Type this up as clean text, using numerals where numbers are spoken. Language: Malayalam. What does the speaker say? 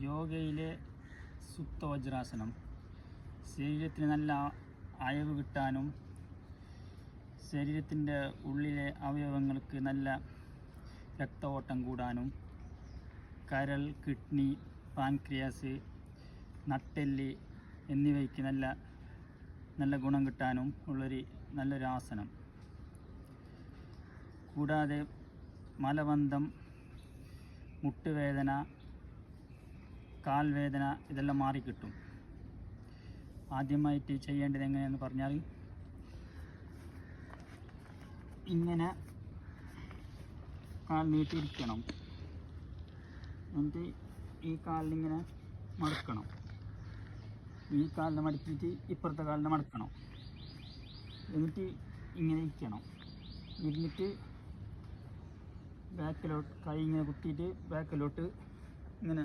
യോഗയിലെ സുപ്തവജ്രാസനം ശരീരത്തിന് നല്ല അയവ് കിട്ടാനും ശരീരത്തിൻ്റെ ഉള്ളിലെ അവയവങ്ങൾക്ക് നല്ല രക്തഓട്ടം കൂടാനും കരൾ, കിഡ്നി, പാൻക്രിയാസ്, നട്ടെല്ല് എന്നിവയ്ക്ക് നല്ല ഗുണം കിട്ടാനും നല്ലൊരു ആസനം. കൂടാതെ മലബന്ധം, മുട്ടുവേദന, കാൽവേദന ഇതെല്ലാം മാറിക്കിട്ടും. ആദ്യമായിട്ട് ചെയ്യേണ്ടത് എങ്ങനെയാണെന്ന് പറഞ്ഞാൽ, ഇങ്ങനെ കാൽ നീട്ടിയിരിക്കണം. എന്നിട്ട് ഈ കാലിനിങ്ങനെ മടക്കണം. ഈ കാലിനെ മടക്കിയിട്ട് ഇപ്പുറത്തെ കാലിനെ മടക്കണം. എന്നിട്ട് ഇങ്ങനെ ഇരിക്കണം. ഇരുന്നിട്ട് ബാക്കിലോട്ട് കൈ ഇങ്ങനെ കുത്തിയിട്ട് ബാക്കിലോട്ട്